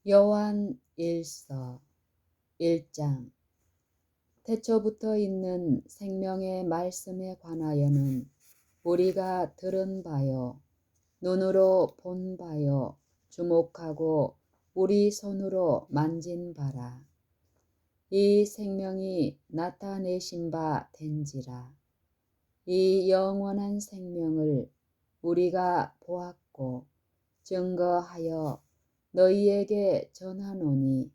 요한 1서 1장. 태초부터 있는 생명의 말씀에 관하여는 우리가 들은 바요, 눈으로 본 바요, 주목하고 우리 손으로 만진 바라. 이 생명이 나타내신 바 된지라. 이 영원한 생명을 우리가 보았고 증거하여 너희에게 전하노니,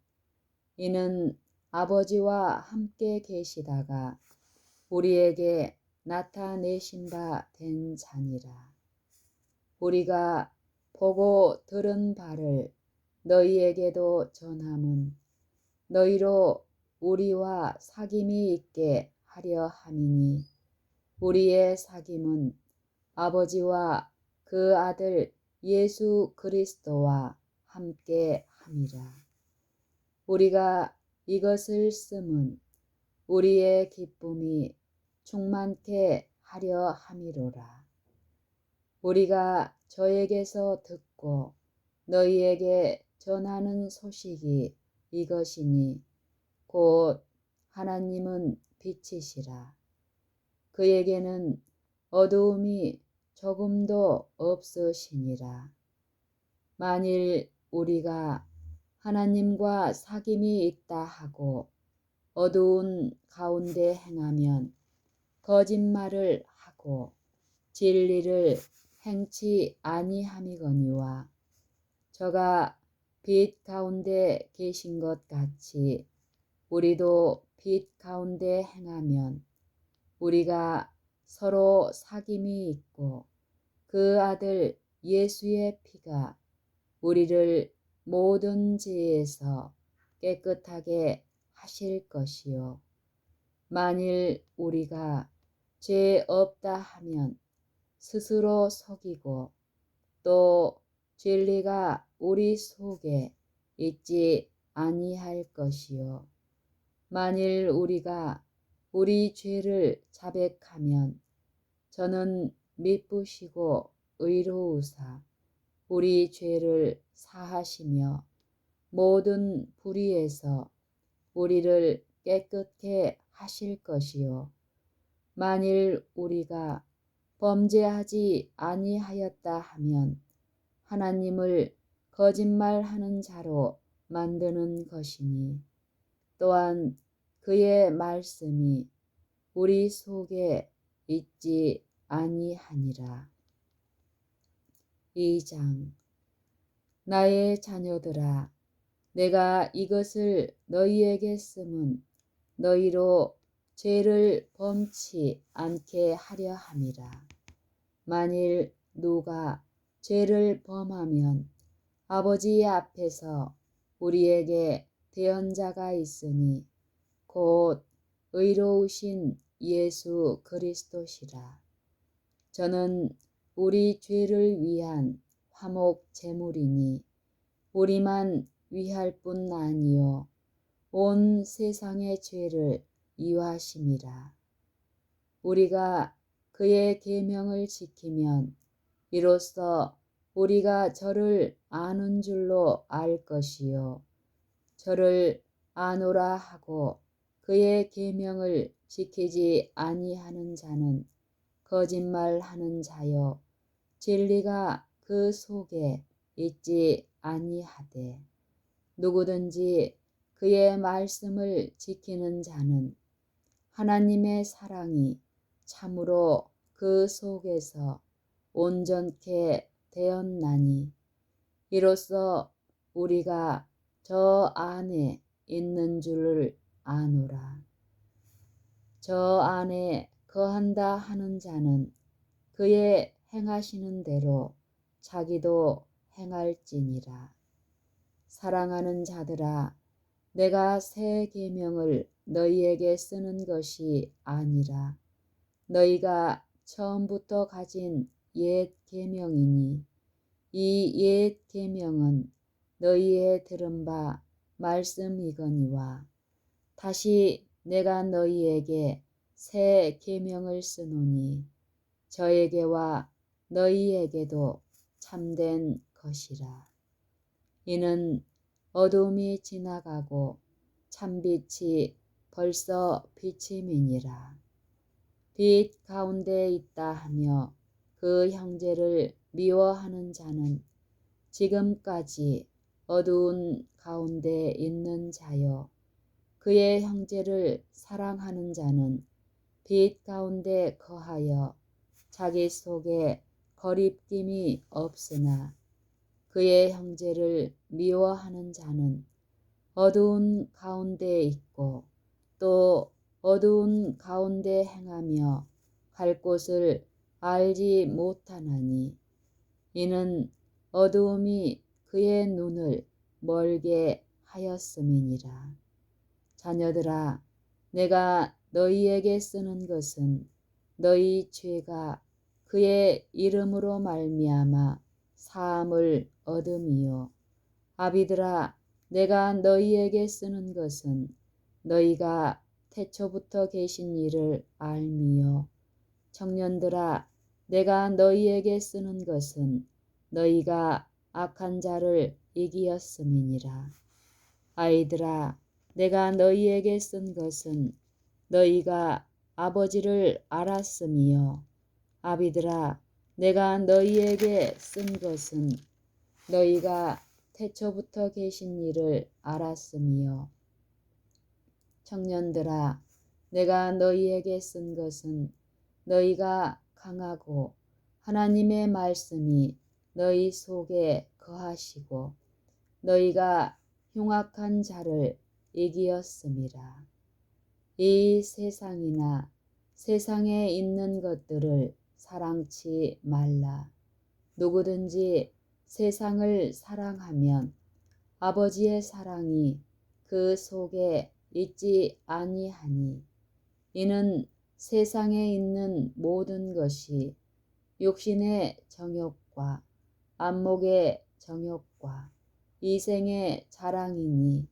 이는 아버지와 함께 계시다가 우리에게 나타내신 바 된 자니라. 우리가 보고 들은 바를 너희에게도 전함은 너희로 우리와 사귐이 있게 하려 함이니, 우리의 사귐은 아버지와 그 아들 예수 그리스도와 함께 함이라. 우리가 이것을 씀은 우리의 기쁨이 충만케 하려 함이로라. 우리가 저에게서 듣고 너희에게 전하는 소식이 이것이니, 곧 하나님은 빛이시라. 그에게는 어두움이 조금도 없으시니라. 만일 우리가 하나님과 사귐이 있다 하고 어두운 가운데 행하면 거짓말을 하고 진리를 행치 아니함이거니와, 저가 빛 가운데 계신 것 같이 우리도 빛 가운데 행하면 우리가 서로 사귐이 있고 그 아들 예수의 피가 우리를 모든 죄에서 깨끗하게 하실 것이요, 만일 우리가 죄 없다 하면 스스로 속이고 또 진리가 우리 속에 있지 아니할 것이요, 만일 우리가 우리 죄를 자백하면 저는 미쁘시고 의로우사 우리 죄를 사하시며 모든 불의에서 우리를 깨끗게 하실 것이요, 만일 우리가 범죄하지 아니하였다 하면 하나님을 거짓말하는 자로 만드는 것이니, 또한 그의 말씀이 우리 속에 있지 아니하니라. 2장. 나의 자녀들아, 내가 이것을 너희에게 씀은 너희로 죄를 범치 않게 하려 함이라. 만일 누가 죄를 범하면 아버지 앞에서 우리에게 대언자가 있으니, 곧 의로우신 예수 그리스도시라. 저는 우리 죄를 위한 화목 제물이니 우리만 위할 뿐 아니요 온 세상의 죄를 이와심이라. 우리가 그의 계명을 지키면 이로써 우리가 저를 아는 줄로 알 것이요, 저를 아노라 하고 그의 계명을 지키지 아니하는 자는 거짓말하는 자요, 진리가 그 속에 있지 아니하되, 누구든지 그의 말씀을 지키는 자는 하나님의 사랑이 참으로 그 속에서 온전케 되었나니, 이로써 우리가 저 안에 있는 줄을 아노라. 저 안에 거한다 하는 자는 그의 행하시는 대로 자기도 행할지니라. 사랑하는 자들아, 내가 새 계명을 너희에게 쓰는 것이 아니라 너희가 처음부터 가진 옛 계명이니, 이 옛 계명은 너희의 들은 바 말씀이거니와, 다시 내가 너희에게 새 계명을 쓰노니 저에게와 너희에게도 참된 것이라. 이는 어두움이 지나가고 참빛이 벌써 비침이니라. 빛 가운데 있다 하며 그 형제를 미워하는 자는 지금까지 어두운 가운데 있는 자요. 그의 형제를 사랑하는 자는 빛 가운데 거하여 자기 속에 거립김이 없으나 그의 형제를 미워하는 자는 어두운 가운데 있고 또 어두운 가운데 행하며 갈 곳을 알지 못하나니 이는 어두움이 그의 눈을 멀게 하였음이니라. 자녀들아, 내가 너희에게 쓰는 것은 너희 죄가 그의 이름으로 말미암아 사함을 얻음이요. 아비들아, 내가 너희에게 쓰는 것은 너희가 태초부터 계신 이를 알미요. 청년들아, 내가 너희에게 쓰는 것은 너희가 악한 자를 이기었음이니라. 아이들아, 내가 너희에게 쓴 것은 너희가 아버지를 알았음이요. 아비들아, 내가 너희에게 쓴 것은 너희가 태초부터 계신 이를 알았음이요. 청년들아, 내가 너희에게 쓴 것은 너희가 강하고 하나님의 말씀이 너희 속에 거하시고 너희가 흉악한 자를 이기었음이라. 이 세상이나 세상에 있는 것들을 사랑치 말라. 누구든지 세상을 사랑하면 아버지의 사랑이 그 속에 있지 아니하니 이는 세상에 있는 모든 것이 육신의 정욕과 안목의 정욕과 이생의 자랑이니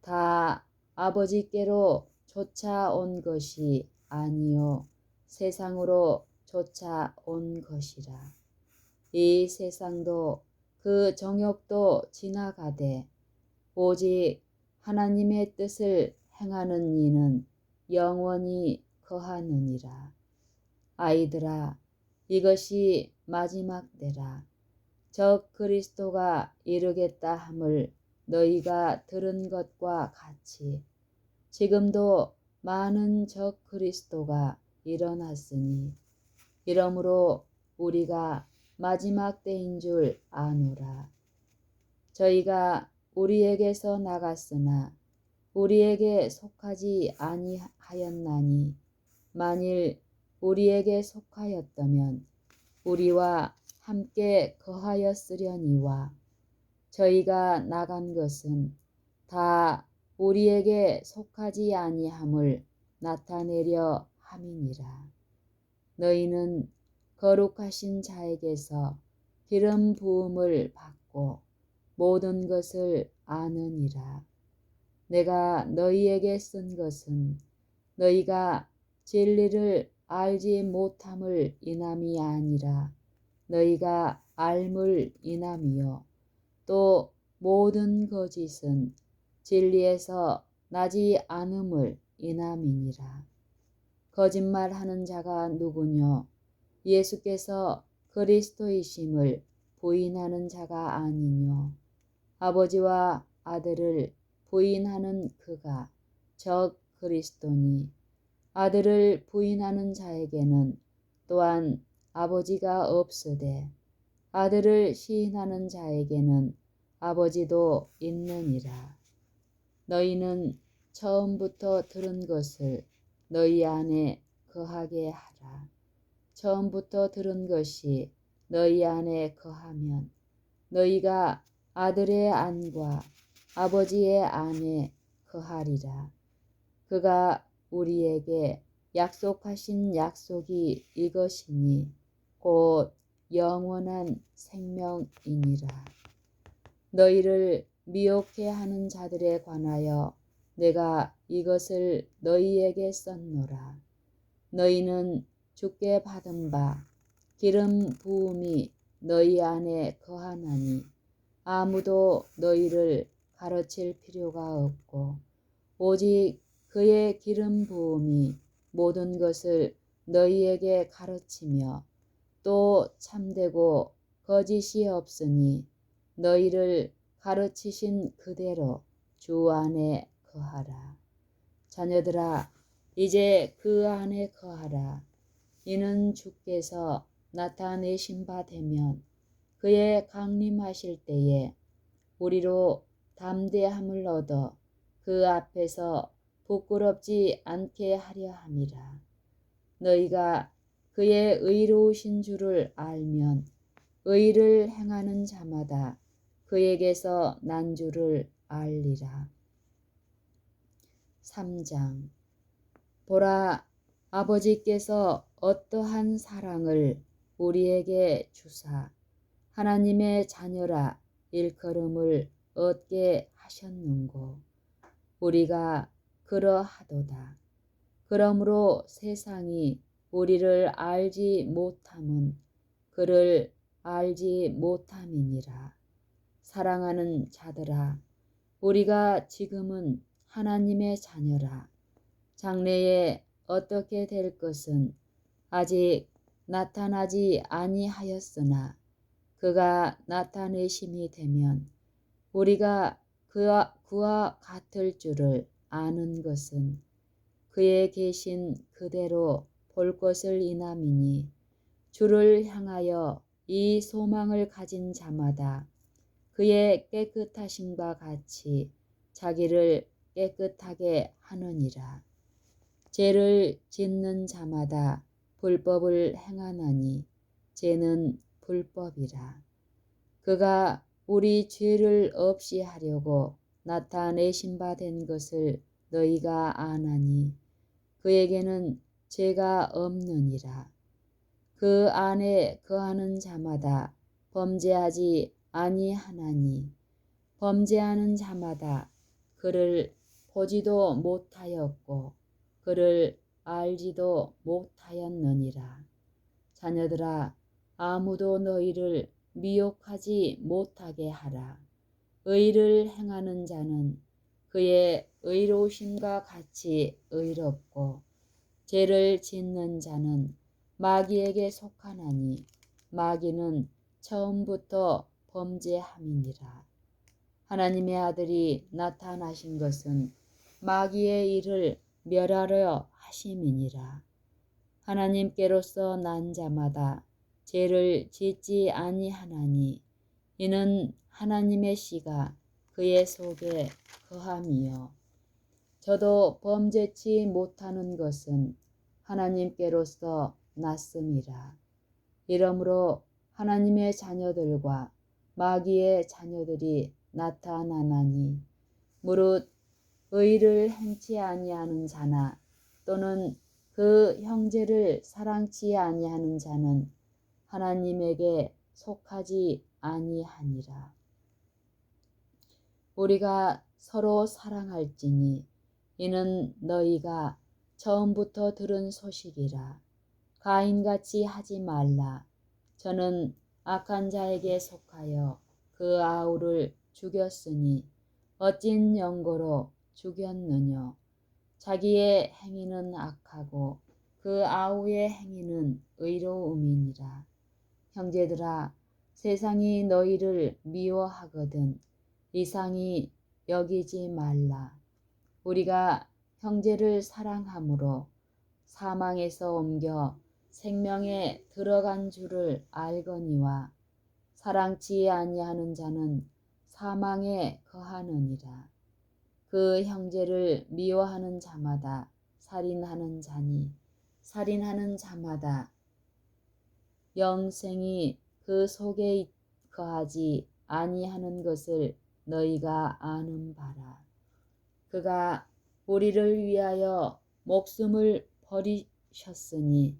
다 아버지께로 쫓아온 것이 아니요 세상으로 쫓아온 것이라. 이 세상도 그 정욕도 지나가되 오직 하나님의 뜻을 행하는 이는 영원히 거하느니라. 아이들아, 이것이 마지막 때라. 적 그리스도가 이르겠다 함을 너희가 들은 것과 같이 지금도 많은 적 그리스도가 일어났으니 이러므로 우리가 마지막 때인 줄 아노라. 저희가 우리에게서 나갔으나 우리에게 속하지 아니하였나니 만일 우리에게 속하였다면 우리와 함께 거하였으려니와 저희가 나간 것은 다 우리에게 속하지 아니함을 나타내려 함이니라. 너희는 거룩하신 자에게서 기름 부음을 받고 모든 것을 아느니라. 내가 너희에게 쓴 것은 너희가 진리를 알지 못함을 인함이 아니라 너희가 알물 인함이요 또 모든 거짓은 진리에서 나지 않음을 인함이니라. 거짓말하는 자가 누구뇨? 예수께서 그리스도이심을 부인하는 자가 아니뇨. 아버지와 아들을 부인하는 그가 적 그리스도니 아들을 부인하는 자에게는 또한 아버지가 없으되 아들을 시인하는 자에게는 아버지도 있느니라. 너희는 처음부터 들은 것을 너희 안에 거하게 하라. 처음부터 들은 것이 너희 안에 거하면 너희가 아들의 안과 아버지의 안에 거하리라. 그가 우리에게 약속하신 약속이 이것이니 곧 영원한 생명이니라. 너희를 미혹해 하는 자들에 관하여 내가 이것을 너희에게 썼노라. 너희는 주께 받은 바 기름 부음이 너희 안에 거하나니 아무도 너희를 가르칠 필요가 없고 오직 그의 기름 부음이 모든 것을 너희에게 가르치며 또 참되고 거짓이 없으니 너희를 가르치신 그대로 주 안에 거하라. 자녀들아, 이제 그 안에 거하라. 이는 주께서 나타내신 바 되면 그의 강림하실 때에 우리로 담대함을 얻어 그 앞에서 부끄럽지 않게 하려 함이라. 너희가 그의 의로우신 줄을 알면 의를 행하는 자마다 그에게서 난 줄을 알리라. 3장. 보라, 아버지께서 어떠한 사랑을 우리에게 주사 하나님의 자녀라 일컬음을 얻게 하셨는고. 우리가 그러하도다. 그러므로 세상이 우리를 알지 못함은 그를 알지 못함이니라. 사랑하는 자들아, 우리가 지금은 하나님의 자녀라. 장래에 어떻게 될 것은 아직 나타나지 아니하였으나 그가 나타내심이 되면 우리가 그와 같을 줄을 아는 것은 그의 계신 그대로 볼 것을 인함이니 주를 향하여 이 소망을 가진 자마다 그의 깨끗하심과 같이 자기를 깨끗하게 하느니라. 죄를 짓는 자마다 불법을 행하나니 죄는 불법이라. 그가 우리 죄를 없이 하려고 나타내신 바 된 것을 너희가 아나니 그에게는 죄가 없느니라. 그 안에 거하는 자마다 범죄하지 아니하나니 범죄하는 자마다 그를 보지도 못하였고 그를 알지도 못하였느니라. 자녀들아, 아무도 너희를 미혹하지 못하게 하라. 의를 행하는 자는 그의 의로우심과 같이 의롭고 죄를 짓는 자는 마귀에게 속하나니 마귀는 처음부터 범죄함이니라. 하나님의 아들이 나타나신 것은 마귀의 일을 멸하려 하심이니라. 하나님께로서 난 자마다 죄를 짓지 아니하나니 이는 하나님의 씨가 그의 속에 거함이요. 저도 범죄치 못하는 것은 하나님께로서 났음이라. 이러므로 하나님의 자녀들과 마귀의 자녀들이 나타나나니 무릇 의를 행치 아니하는 자나 또는 그 형제를 사랑치 아니하는 자는 하나님에게 속하지 아니하니라. 우리가 서로 사랑할지니 이는 너희가 처음부터 들은 소식이라. 가인같이 하지 말라. 저는 악한 자에게 속하여 그 아우를 죽였으니 어찐 영고로 죽였느뇨. 자기의 행위는 악하고 그 아우의 행위는 의로움이니라. 형제들아, 세상이 너희를 미워하거든 이상히 여기지 말라. 우리가 형제를 사랑함으로 사망에서 옮겨 생명에 들어간 줄을 알거니와 사랑치 아니하는 자는 사망에 거하느니라. 그 형제를 미워하는 자마다 살인하는 자니 살인하는 자마다 영생이 그 속에 거하지 아니하는 것을 너희가 아는 바라. 그가 우리를 위하여 목숨을 버리셨으니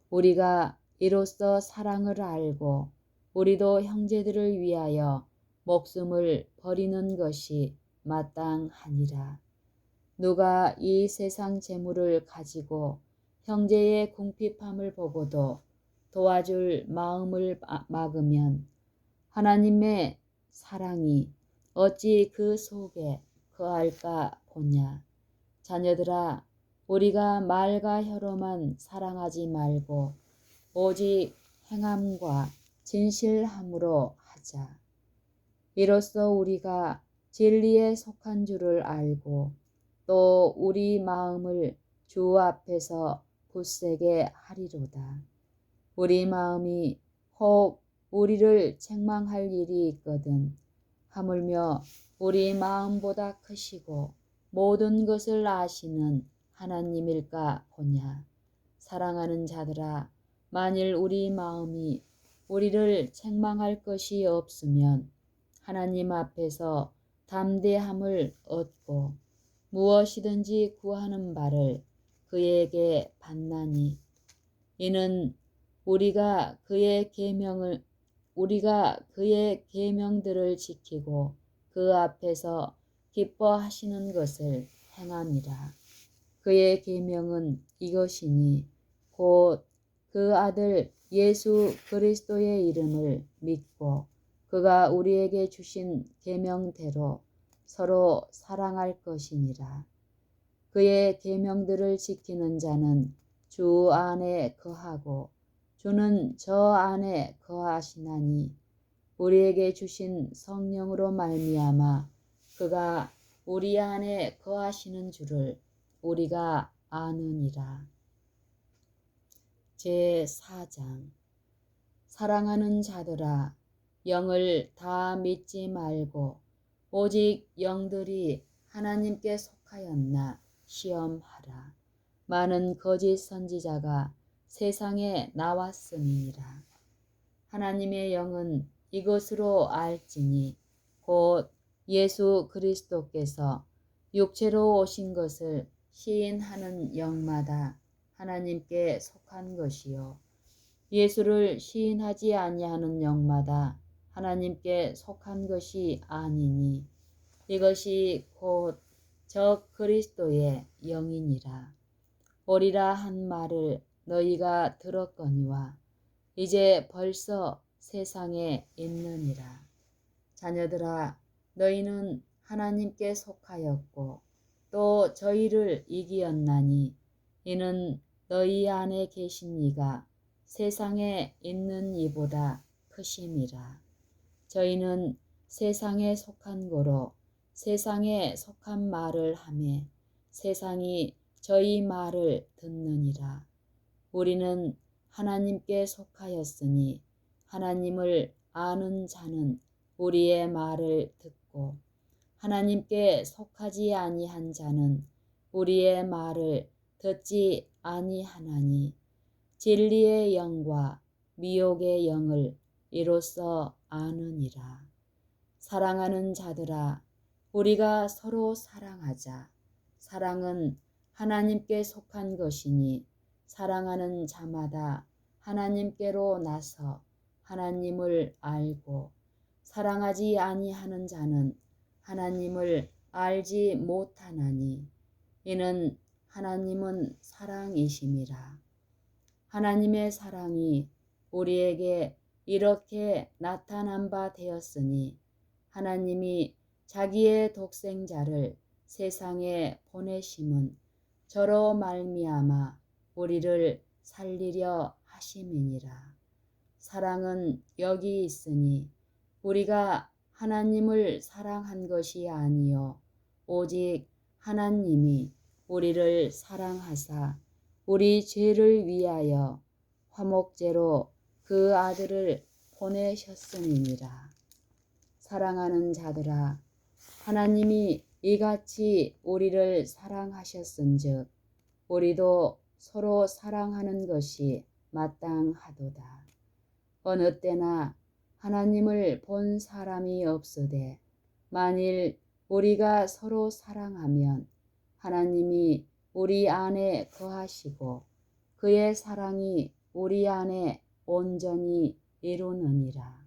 우리가 이로써 사랑을 알고 우리도 형제들을 위하여 목숨을 버리는 것이 마땅하니라. 누가 이 세상 재물을 가지고 형제의 궁핍함을 보고도 도와줄 마음을 막으면 하나님의 사랑이 어찌 그 속에 거할까 보냐. 자녀들아, 우리가 말과 혀로만 사랑하지 말고 오직 행함과 진실함으로 하자. 이로써 우리가 진리에 속한 줄을 알고 또 우리 마음을 주 앞에서 굳세게 하리로다. 우리 마음이 혹 우리를 책망할 일이 있거든 하물며 우리 마음보다 크시고 모든 것을 아시는 하나님일까 보냐. 사랑하는 자들아, 만일 우리 마음이 우리를 책망할 것이 없으면 하나님 앞에서 담대함을 얻고 무엇이든지 구하는 바를 그에게 받나니 이는 우리가 그의 계명들을 지키고 그 앞에서 기뻐하시는 것을 행함이라. 그의 계명은 이것이니 곧 그 아들 예수 그리스도의 이름을 믿고 그가 우리에게 주신 계명대로 서로 사랑할 것이니라. 그의 계명들을 지키는 자는 주 안에 거하고 주는 저 안에 거하시나니 우리에게 주신 성령으로 말미암아 그가 우리 안에 거하시는 줄을 우리가 아느니라. 제4장 사랑하는 자들아, 영을 다 믿지 말고 오직 영들이 하나님께 속하였나 시험하라. 많은 거짓 선지자가 세상에 나왔음이니라. 하나님의 영은 이것으로 알지니 곧 예수 그리스도께서 육체로 오신 것을 시인하는 영마다 하나님께 속한 것이요 예수를 시인하지 아니하는 영마다 하나님께 속한 것이 아니니 이것이 곧 적 그리스도의 영이니라. 오리라 한 말을 너희가 들었거니와 이제 벌써 세상에 있느니라. 자녀들아, 너희는 하나님께 속하였고 또 저희를 이기었나니 이는 너희 안에 계신 이가 세상에 있는 이보다 크심이라. 저희는 세상에 속한 고로 세상에 속한 말을 하매 세상이 저희 말을 듣느니라. 우리는 하나님께 속하였으니 하나님을 아는 자는 우리의 말을 듣고 하나님께 속하지 아니한 자는 우리의 말을 듣지 아니하나니 진리의 영과 미혹의 영을 이로써 아느니라. 사랑하는 자들아, 우리가 서로 사랑하자. 사랑은 하나님께 속한 것이니 사랑하는 자마다 하나님께로 나서 하나님을 알고 사랑하지 아니하는 자는 하나님을 알지 못하나니 이는 하나님은 사랑이심이라. 하나님의 사랑이 우리에게 이렇게 나타난 바 되었으니 하나님이 자기의 독생자를 세상에 보내심은 저로 말미암아 우리를 살리려 하심이니라. 사랑은 여기 있으니 우리가 하나님을 사랑한 것이 아니요 오직 하나님이 우리를 사랑하사 우리 죄를 위하여 화목제로 그 아들을 보내셨음이니라. 사랑하는 자들아, 하나님이 이같이 우리를 사랑하셨은즉 우리도 서로 사랑하는 것이 마땅하도다. 어느 때나 하나님을 본 사람이 없으되 만일 우리가 서로 사랑하면 하나님이 우리 안에 거하시고 그의 사랑이 우리 안에 온전히 이루느니라.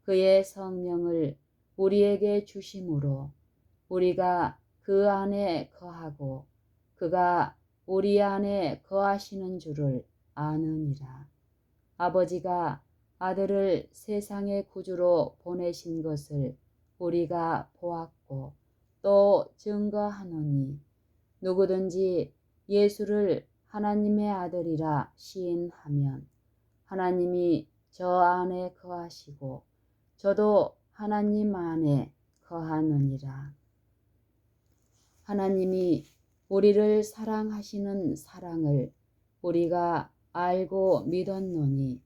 그의 성령을 우리에게 주심으로 우리가 그 안에 거하고 그가 우리 안에 거하시는 줄을 아느니라. 아버지가 아들을 세상의 구주로 보내신 것을 우리가 보았고 또 증거하노니 누구든지 예수를 하나님의 아들이라 시인하면 하나님이 저 안에 거하시고 저도 하나님 안에 거하느니라. 하나님이 우리를 사랑하시는 사랑을 우리가 알고 믿었노니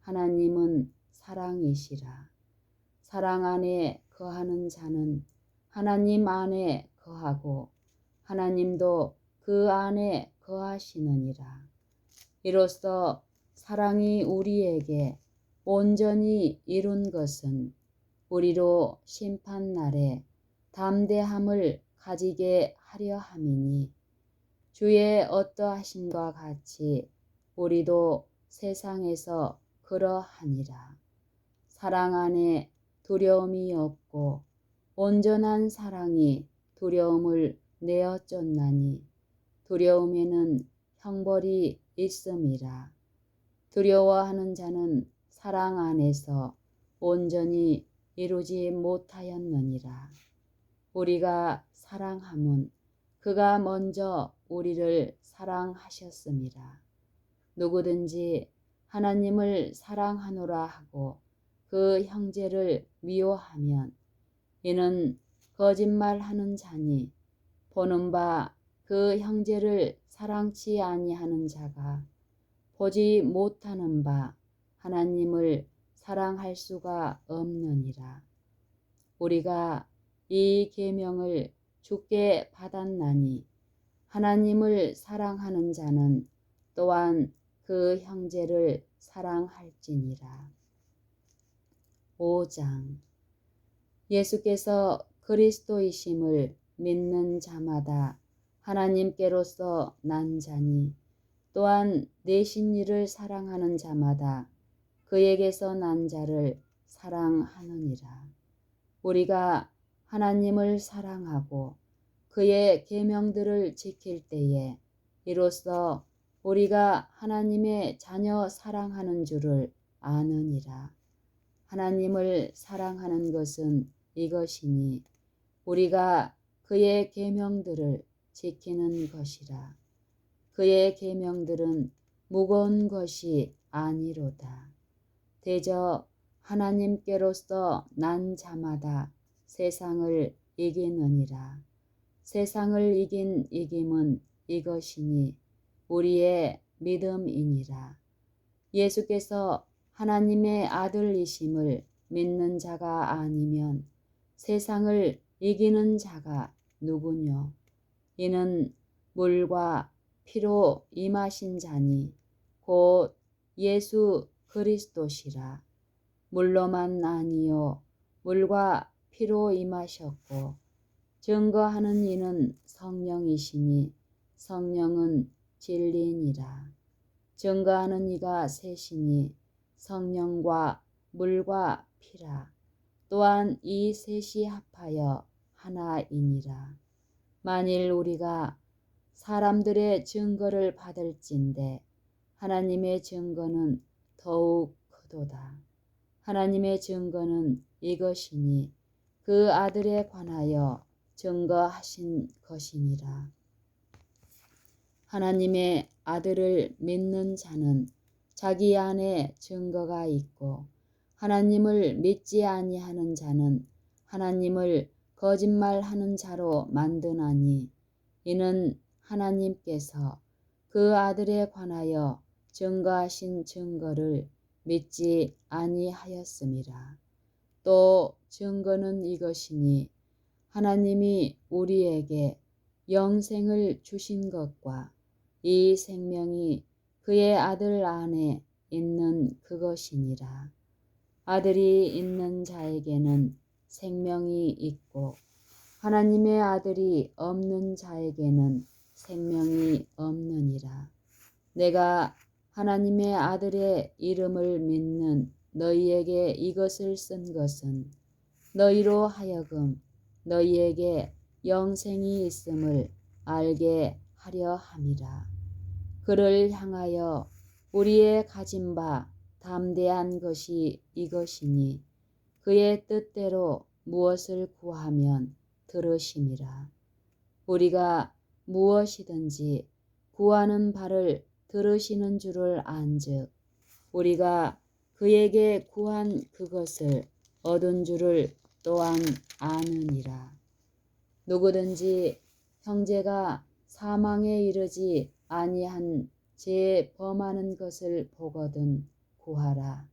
하나님은 사랑이시라. 사랑 안에 거하는 자는 하나님 안에 거하고 하나님도 그 안에 거하시느니라. 이로써 사랑이 우리에게 온전히 이룬 것은 우리로 심판날에 담대함을 가지게 하려 함이니 주의 어떠하심과 같이 우리도 세상에서 그러하니라. 사랑 안에 두려움이 없고 온전한 사랑이 두려움을 내어 쫓나니 두려움에는 형벌이 있음이라. 두려워하는 자는 사랑 안에서 온전히 이루지 못하였느니라. 우리가 사랑함은 그가 먼저 우리를 사랑하셨음이라. 누구든지 하나님을 사랑하노라 하고 그 형제를 미워하면 이는 거짓말하는 자니 보는 바 그 형제를 사랑치 아니하는 자가 보지 못하는 바 하나님을 사랑할 수가 없느니라. 우리가 이 계명을 주께 받았나니 하나님을 사랑하는 자는 또한 그 형제를 사랑할지니라. 5장. 예수께서 그리스도이심을 믿는 자마다 하나님께로서 난 자니 또한 내신 이를 사랑하는 자마다 그에게서 난 자를 사랑하느니라. 우리가 하나님을 사랑하고 그의 계명들을 지킬 때에 이로써 우리가 하나님의 자녀 사랑하는 줄을 아느니라. 하나님을 사랑하는 것은 이것이니 우리가 그의 계명들을 지키는 것이라. 그의 계명들은 무거운 것이 아니로다. 대저 하나님께로서 난 자마다 세상을 이기느니라. 세상을 이긴 이김은 이것이니 우리의 믿음이니라. 예수께서 하나님의 아들이심을 믿는 자가 아니면 세상을 이기는 자가 누구뇨? 이는 물과 피로 임하신 자니 곧 예수 그리스도시라. 물로만 아니요 물과 피로 임하셨고 증거하는 이는 성령이시니 성령은 진리니라. 증거하는 이가 셋이니 성령과 물과 피라. 또한 이 셋이 합하여 하나이니라. 만일 우리가 사람들의 증거를 받을진대 하나님의 증거는 더욱 크도다. 하나님의 증거는 이것이니 그 아들에 관하여 증거하신 것이니라. 하나님의 아들을 믿는 자는 자기 안에 증거가 있고 하나님을 믿지 아니하는 자는 하나님을 거짓말하는 자로 만드나니 이는 하나님께서 그 아들에 관하여 증거하신 증거를 믿지 아니하였음이라. 또 증거는 이것이니 하나님이 우리에게 영생을 주신 것과 이 생명이 그의 아들 안에 있는 그것이니라. 아들이 있는 자에게는 생명이 있고 하나님의 아들이 없는 자에게는 생명이 없느니라. 내가 하나님의 아들의 이름을 믿는 너희에게 이것을 쓴 것은 너희로 하여금 너희에게 영생이 있음을 알게 하려 함이라. 그를 향하여 우리의 가진 바 담대한 것이 이것이니 그의 뜻대로 무엇을 구하면 들으심이라. 우리가 무엇이든지 구하는 바를 들으시는 줄을 안즉 우리가 그에게 구한 그것을 얻은 줄을 또한 아느니라. 누구든지 형제가 사망에 이르지 아니한 죄 범하는 것을 보거든 구하라.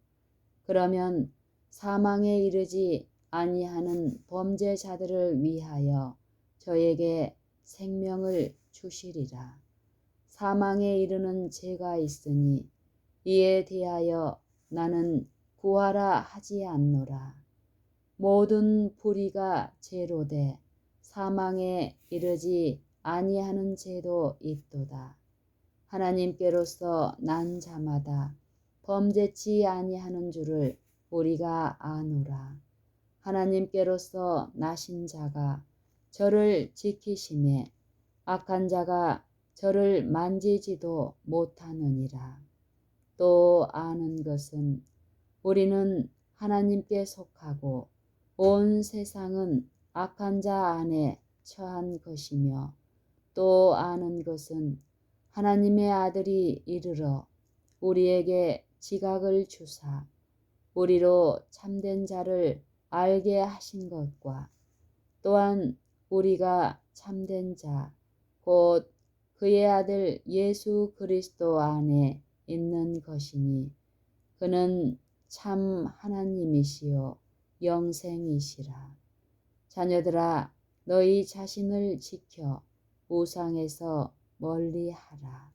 그러면 사망에 이르지 아니하는 범죄자들을 위하여 저에게 생명을 주시리라. 사망에 이르는 죄가 있으니 이에 대하여 나는 구하라 하지 않노라. 모든 불의가 죄로되 사망에 이르지 아니하는 죄도 있도다. 하나님께로서 난 자마다 범죄치 아니하는 줄을 우리가 아노라. 하나님께로서 나신 자가 저를 지키심에 악한 자가 저를 만지지도 못하느니라. 또 아는 것은 우리는 하나님께 속하고 온 세상은 악한 자 안에 처한 것이며 또 아는 것은 하나님의 아들이 이르러 우리에게 지각을 주사 우리로 참된 자를 알게 하신 것과 또한 우리가 참된 자 곧 그의 아들 예수 그리스도 안에 있는 것이니 그는 참 하나님이시요 영생이시라. 자녀들아 너희 자신을 지켜 우상에서 멀리하라.